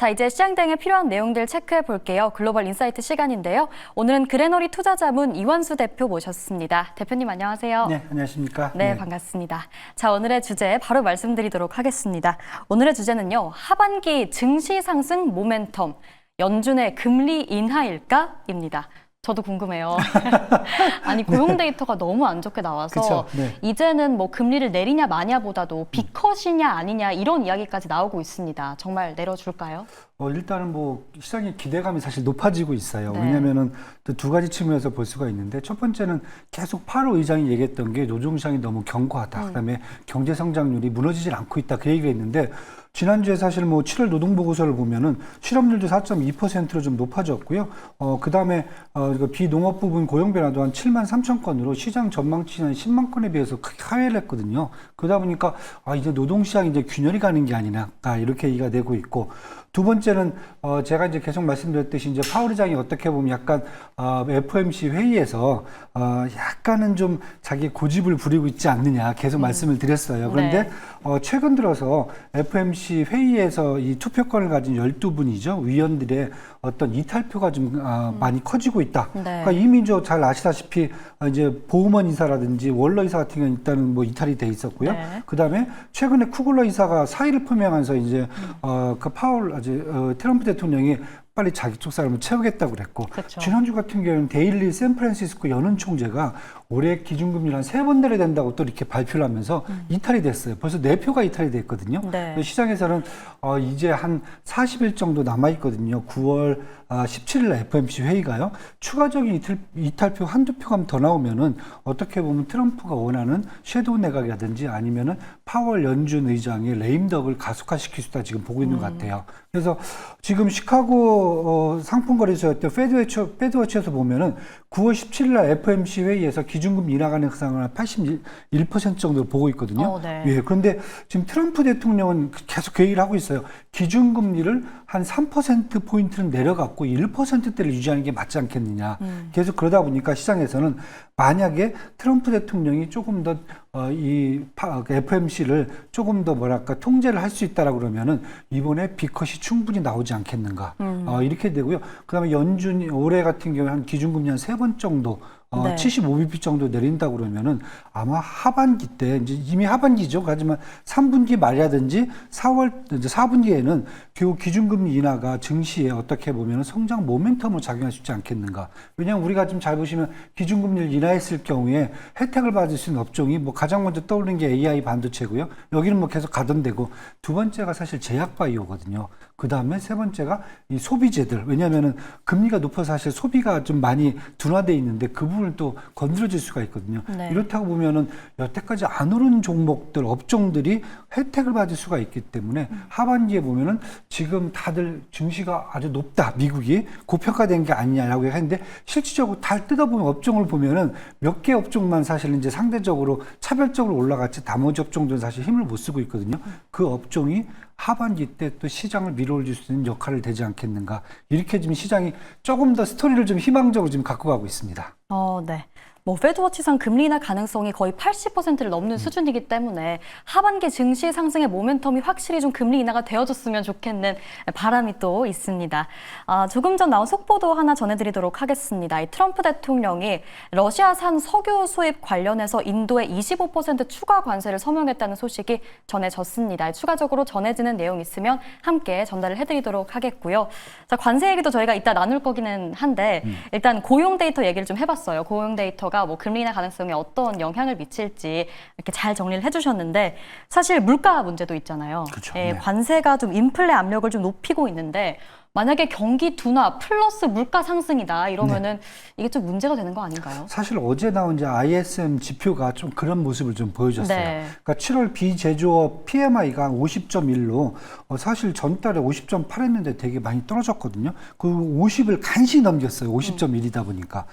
자, 이제 시장 대응에 필요한 내용들 체크해 볼게요. 글로벌 인사이트 시간인데요. 오늘은 그레너리 투자자문 이완수 대표 모셨습니다. 대표님 안녕하세요. 네, 안녕하십니까? 네, 반갑습니다. 자, 오늘의 주제 바로 말씀드리도록 하겠습니다. 오늘의 주제는요. 하반기 증시 상승 모멘텀, 연준의 금리 인하일까?입니다. 저도 궁금해요. 아니, 고용 데이터가 너무 안 좋게 나와서 그쵸, 네. 이제는 뭐 금리를 내리냐 마냐보다도 빅컷이냐 아니냐 이런 이야기까지 나오고 있습니다. 정말 내려줄까요? 일단은 뭐 시장의 기대감이 사실 높아지고 있어요. 네. 왜냐하면은 또 두 가지 측면에서 볼 수가 있는데, 첫 번째는 계속 파월 의장이 얘기했던 게 노동시장이 너무 견고하다. 그다음에 경제 성장률이 무너지질 않고 있다. 그 얘기가 있는데, 지난주에 사실 뭐 7월 노동보고서를 보면은 실업률도 4.2%로 좀 높아졌고요. 그다음에 비농업 부분 고용 변화도 한 7만 3천 건으로 시장 전망치 한 10만 건에 비해서 크게 하회를 했거든요. 그러다 보니까 이제 노동시장이 이제 균열이 가는 게 아니냐, 이렇게 얘기가 되고 있고, 두 번째는 제가 이제 계속 말씀드렸듯이 이제 파월 의장이 어떻게 보면 약간 FOMC 회의에서 약간은 좀 자기 고집을 부리고 있지 않느냐 계속 말씀을 드렸어요. 그런데 네. 최근 들어서 FOMC 회의에서 이 투표권을 가진 12분이죠. 위원들의 어떤 이탈표가 좀 많이 커지고 있다. 네. 그러니까 이미 잘 아시다시피 이제 보우먼 이사라든지 월러 이사 같은 경우는 일단은 뭐 이탈이 돼 있었고요. 네. 그다음에 최근에 쿠글러 이사가 사의를 표명하면서 이제 그 파월 트럼프 대통령이 빨리 자기 쪽 사람을 채우겠다고 그랬고, 그쵸. 지난주 같은 경우는 데일리 샌프란시스코 연은 총재가 올해 기준금리를 한 3번 내려야 된다고 또 이렇게 발표를 하면서 이탈이 됐어요. 벌써 4표가 이탈이 됐거든요. 네. 시장에서는 이제 한 40일 정도 남아있거든요. 9월 17일 날 FOMC 회의가요. 추가적인 이탈표 한두 표가 더 나오면은 어떻게 보면 트럼프가 원하는 섀도우 내각이라든지 아니면은 파월 연준 의장의 레임덕을 가속화시킬 수 있다 지금 보고 있는 것 같아요. 그래서 지금 시카고 상품거래소였던 페드워치에서 보면은 9월 17일 날 FOMC 회의에서 기준금리 인하 가능성을 81% 정도로 보고 있거든요. 네. 예, 그런데 지금 트럼프 대통령은 계속 그 얘기를 하고 있어요. 기준금리를 한 3%포인트는 내려갔고 1%대를 유지하는 게 맞지 않겠느냐. 계속 그러다 보니까 시장에서는 만약에 트럼프 대통령이 조금 더 FOMC를 조금 더 통제를 할 수 있다라고 그러면은 이번에 빅컷이 충분히 나오지 않겠는가. 이렇게 되고요. 그다음에 연준이 올해 같은 경우에 한 기준금리 한 3번 정도 75bp 정도 내린다고 그러면은 아마 하반기 때, 이미 하반기죠. 하지만 3분기 말이라든지 4분기에는 결국 기준금리 인하가 증시에 어떻게 보면은 성장 모멘텀으로 작용할 수 있지 않겠는가. 왜냐하면 우리가 지금 잘 보시면 기준금리를 인하했을 경우에 혜택을 받을 수 있는 업종이 뭐 가장 먼저 떠오르는 게 AI 반도체고요. 여기는 뭐 계속 가던 데고, 두 번째가 사실 제약바이오거든요. 그 다음에 세 번째가 이 소비재들. 왜냐하면은 금리가 높아서 사실 소비가 좀 많이 둔화돼 있는데 그 부분을 또 건드려질 수가 있거든요. 네. 이렇다고 보면은 여태까지 안 오른 종목들, 업종들이 혜택을 받을 수가 있기 때문에 하반기에 보면은 지금 다들 증시가 아주 높다. 미국이 고평가된 게 아니냐라고 했는데 실질적으로 다 뜯어보면 업종을 보면은 몇 개 업종만 사실 이제 상대적으로 차별적으로 올라갔지 나머지 업종들은 사실 힘을 못 쓰고 있거든요. 그 업종이 하반기 때 또 시장을 밀어올릴 수 있는 역할을 되지 않겠는가. 이렇게 지금 시장이 조금 더 스토리를 좀 희망적으로 지금 갖고 가고 있습니다. 네. 뭐 페드워치상 금리 인하 가능성이 거의 80%를 넘는 수준이기 때문에 하반기 증시 상승의 모멘텀이 확실히 좀 금리 인하가 되어줬으면 좋겠는 바람이 또 있습니다. 조금 전 나온 속보도 하나 전해드리도록 하겠습니다. 이 트럼프 대통령이 러시아산 석유 수입 관련해서 인도에 25% 추가 관세를 서명했다는 소식이 전해졌습니다. 추가적으로 전해지는 내용 있으면 함께 전달을 해드리도록 하겠고요. 자, 관세 얘기도 저희가 이따 나눌 거기는 한데 일단 고용 데이터 얘기를 좀 해봤어요. 고용 데이터 뭐 금리 인하 가능성에 어떤 영향을 미칠지 이렇게 잘 정리를 해주셨는데, 사실 물가 문제도 있잖아요. 그렇죠. 예, 네. 관세가 좀 인플레 압력을 좀 높이고 있는데 만약에 경기 둔화 플러스 물가 상승이다 이러면은 이게 좀 문제가 되는 거 아닌가요? 사실 어제 나온 이제 ISM 지표가 좀 그런 모습을 좀 보여줬어요. 네. 그러니까 7월 비제조업 PMI가 50.1로 사실 전달에 50.8 했는데 되게 많이 떨어졌거든요. 그 50을 간신히 넘겼어요. 50.1이다 보니까.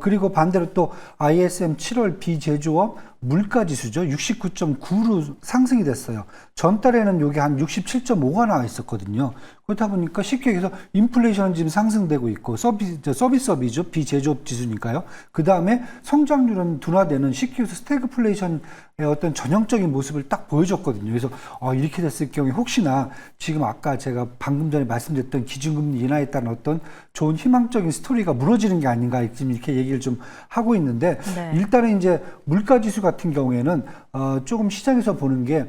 그리고 반대로 또 ISM 7월 비제조업 물가 지수죠. 69.9로 상승이 됐어요. 전달에는 여기 한 67.5가 나와 있었거든요. 그렇다 보니까 쉽게 얘기해서 인플레이션은 지금 상승되고 있고 서비스업이죠. 비제조업 지수니까요. 그 다음에 성장률은 둔화되는 쉽게 해서 스태그플레이션의 어떤 전형적인 모습을 딱 보여줬거든요. 그래서 이렇게 됐을 경우에 혹시나 지금 아까 제가 방금 전에 말씀드렸던 기준금리 인하에 따른 어떤 좋은 희망적인 스토리가 무너지는 게 아닌가 지금 이렇게 얘기를 좀 하고 있는데 네. 일단은 이제 물가지수 같은 경우에는 조금 시장에서 보는 게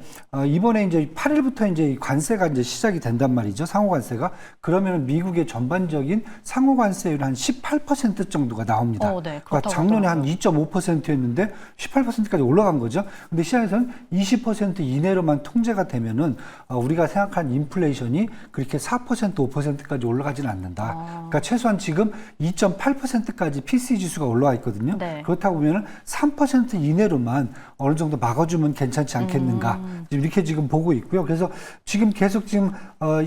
이번에 이제 8일부터 이제 관세가 이제 시작이 된단 말이죠. 상호관세가. 그러면 미국의 전반적인 상호관세율 한 18% 정도가 나옵니다. 네, 그러니까 작년에 한 2.5%였는데 18%까지 올라간 거죠. 근데 시장에서는 20% 이내로만 통제가 되면은 우리가 생각한 인플레이션이 그렇게 4% 5%까지 올라가지는 않는다. 그러니까 최소한 지금 2.8%까지 PCE 지수가 올라와 있거든요. 네. 그렇다고 보면은 3% 이내로만 어느 정도 막아주면 괜찮지 않겠는가. 지금 이렇게 지금 보고 있고요. 그래서 지금 계속 지금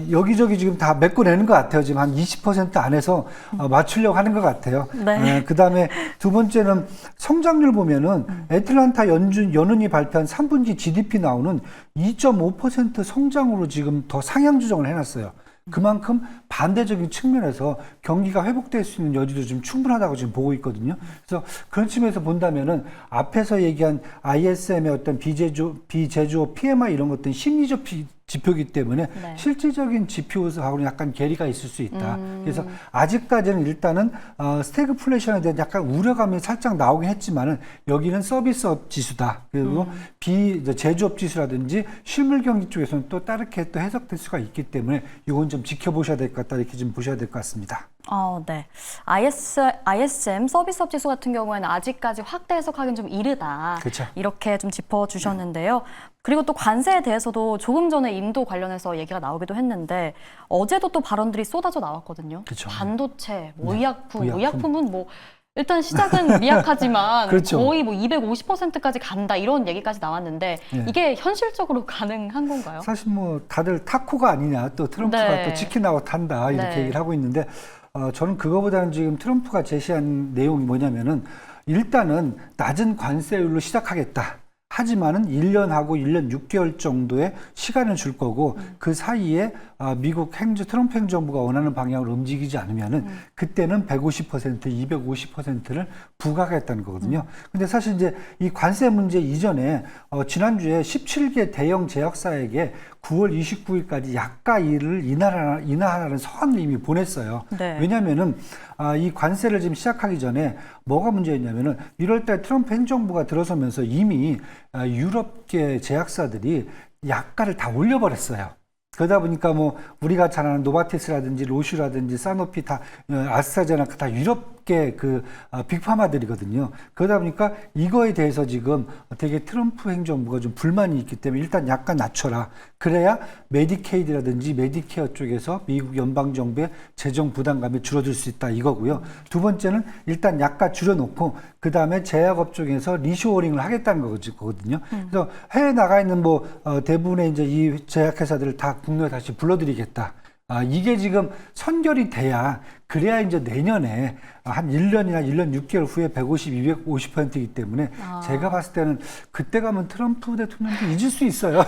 여기저기 지금 다 메꿔내는 것 같아요. 지금 한 20% 안에서 맞추려고 하는 것 같아요. 네. 그 다음에 두 번째는 성장률 보면은 애틀란타 연은이 발표한 3분기 GDP 나오는 2.5% 성장으로 지금 더 상향 조정을 해놨어요. 그만큼 반대적인 측면에서 경기가 회복될 수 있는 여지도 좀 충분하다고 지금 보고 있거든요. 그래서 그런 측면에서 본다면은 앞에서 얘기한 ISM의 어떤 비제조업 PMI 이런 것들은 심리적 지표이기 때문에 네. 실질적인 지표하고는 약간 괴리가 있을 수 있다. 그래서 아직까지는 일단은 스태그플레이션에 대한 약간 우려감이 살짝 나오긴 했지만은 여기는 서비스업 지수다. 그리고 제조업 지수라든지 실물 경기 쪽에서는 또 다르게 또 해석될 수가 있기 때문에 이건 좀 지켜보셔야 될 것 같다. 이렇게 좀 보셔야 될 것 같습니다. 네. ISM 서비스업 지수 같은 경우에는 아직까지 확대 해석하기는 좀 이르다. 그렇죠. 이렇게 좀 짚어주셨는데요. 그리고 또 관세에 대해서도 조금 전에 인도 관련해서 얘기가 나오기도 했는데 어제도 또 발언들이 쏟아져 나왔거든요. 그렇죠. 반도체, 의약품, 의약품. 의약품은 뭐 일단 시작은 미약하지만 그렇죠. 거의 뭐 250%까지 간다 이런 얘기까지 나왔는데 네. 이게 현실적으로 가능한 건가요? 사실 뭐 다들 타코가 아니냐, 또 트럼프가 네. 또 치킨아웃 한다 이렇게 네. 얘기를 하고 있는데 저는 그거보다는 지금 트럼프가 제시한 내용이 뭐냐면은 일단은 낮은 관세율로 시작하겠다. 하지만은 1년하고 1년 6개월 정도의 시간을 줄 거고 그 사이에 미국 트럼프 행정부가 원하는 방향으로 움직이지 않으면은 그때는 150%, 250%를 부과하겠다는 거거든요. 근데 사실 이제 이 관세 문제 이전에 지난주에 17개 대형 제약사에게 9월 29일까지 약가를 인하하라는 서한을 이미 보냈어요. 네. 왜냐면은 이 관세를 지금 시작하기 전에 뭐가 문제였냐면은 1월달 트럼프 행정부가 들어서면서 이미 유럽계 제약사들이 약가를 다 올려버렸어요. 그러다 보니까 뭐 우리가 잘 아는 노바티스라든지 로슈라든지 사노피 다 아스트라제네카 다 유럽계 빅파마들이거든요. 그러다 보니까 이거에 대해서 지금 되게 트럼프 행정부가 좀 불만이 있기 때문에 일단 약간 낮춰라. 그래야 메디케이드라든지 메디케어 쪽에서 미국 연방정부의 재정 부담감이 줄어들 수 있다 이거고요. 두 번째는 일단 약간 줄여놓고 그 다음에 제약업 쪽에서 리쇼어링을 하겠다는 거거든요. 그래서 해외 나가 있는 뭐 대부분의 이제 이 제약회사들을 다 국내에 다시 불러들이겠다. 이게 지금 선결이 돼야 그래야 이제 내년에 한 1년이나 1년 6개월 후에 150, 250%이기 때문에 제가 봤을 때는 그때 가면 트럼프 대통령도 잊을 수 있어요.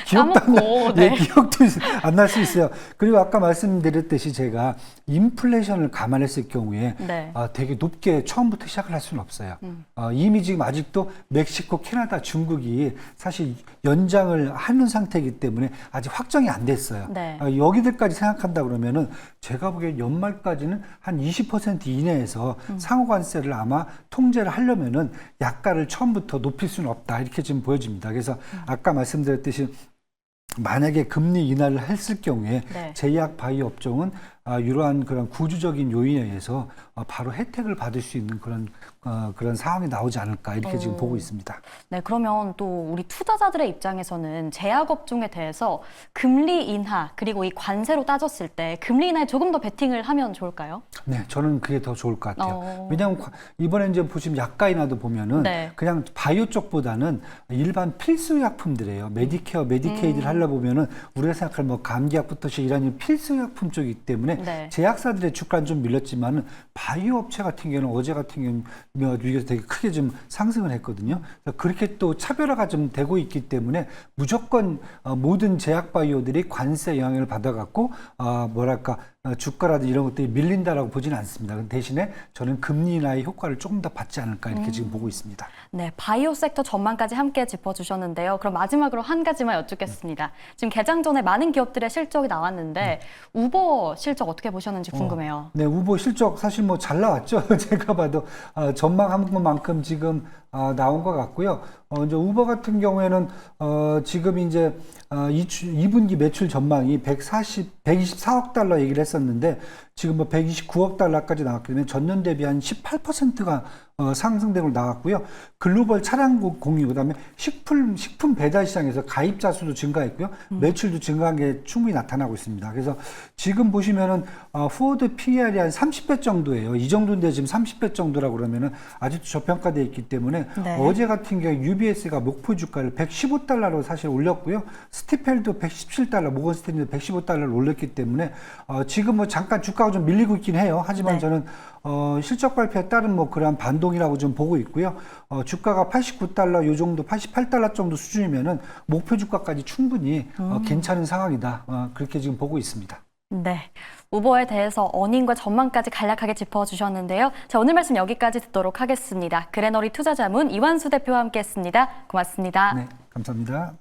기억도 네. 기억도 안 날 수 있어요. 그리고 아까 말씀드렸듯이 제가 인플레이션을 감안했을 경우에 네. 되게 높게 처음부터 시작을 할 수는 없어요. 이미 지금 아직도 멕시코, 캐나다, 중국이 사실 연장을 하는 상태이기 때문에 아직 확정이 안 됐어요. 네. 여기들까지 생각한다 그러면은 제가 보기엔 연말까지는 한 20% 이내에서 상호관세를 아마 통제를 하려면은 약가를 처음부터 높일 수는 없다. 이렇게 지금 보여집니다. 그래서 아까 말씀드렸듯이 만약에 금리 인하를 했을 경우에 네. 제약 바이오 업종은 이러한 그런 구조적인 요인에 의해서 바로 혜택을 받을 수 있는 그런 상황이 나오지 않을까 이렇게 지금 보고 있습니다. 네, 그러면 또 우리 투자자들의 입장에서는 제약업종에 대해서 금리 인하 그리고 이 관세로 따졌을 때 금리 인하에 조금 더 베팅을 하면 좋을까요? 네, 저는 그게 더 좋을 것 같아요. 왜냐하면 이번에 이제 보시면 약가 인하도 보면은 네. 그냥 바이오 쪽보다는 일반 필수 약품들이에요. 메디케어, 메디케이드를 하려 보면은 우리가 생각할 뭐 감기약부터 이런 필수 약품 쪽이기 때문에 네. 제약사들의 주가는 좀 밀렸지만은 바이오 업체 같은 경우는 어제 같은 경우는 비교해서 되게 크게 좀 상승을 했거든요. 그래서 그렇게 또 차별화가 좀 되고 있기 때문에 무조건 모든 제약 바이오들이 관세 영향을 받아갖고 주가라든지 이런 것들이 밀린다라고 보지는 않습니다. 대신에 저는 금리 인하의 효과를 조금 더 받지 않을까 이렇게 지금 보고 있습니다. 네, 바이오 섹터 전망까지 함께 짚어주셨는데요. 그럼 마지막으로 한 가지만 여쭙겠습니다. 지금 개장 전에 많은 기업들의 실적이 나왔는데 우버 실적 어떻게 보셨는지 궁금해요. 네, 우버 실적 사실 뭐 잘 나왔죠. 제가 봐도 전망한 것만큼 지금 나온 것 같고요. 이제 우버 같은 경우에는 지금 이제 2분기 매출 전망이 124억 달러 얘기를 했었는데 지금 뭐 129억 달러까지 나왔기 때문에 전년 대비 한 18%가 상승된 걸로 나왔고요. 글로벌 차량 공유, 그다음에 식품 배달 시장에서 가입자 수도 증가했고요. 매출도 증가한 게 충분히 나타나고 있습니다. 그래서 지금 보시면은 포워드 PER이 한 30배 정도예요. 이 정도인데 지금 30배 정도라고 그러면은 아직도 저평가되어 있기 때문에 네. 어제 같은 경우 UBS가 목표 주가를 115달러로 사실 올렸고요. 스티펠도 117달러, 모건 스탠리도 115달러를 올렸기 때문에 지금 뭐 잠깐 주가가 좀 밀리고 있긴 해요. 하지만 네. 저는 실적 발표에 따른 뭐 그러한 반동이라고 좀 보고 있고요. 주가가 89달러 요 정도 88달러 정도 수준이면은 목표 주가까지 충분히 괜찮은 상황이다. 그렇게 지금 보고 있습니다. 네, 우버에 대해서 어닝과 전망까지 간략하게 짚어주셨는데요. 자, 오늘 말씀 여기까지 듣도록 하겠습니다. 그레너리 투자자문 이완수 대표와 함께했습니다. 고맙습니다. 네, 감사합니다.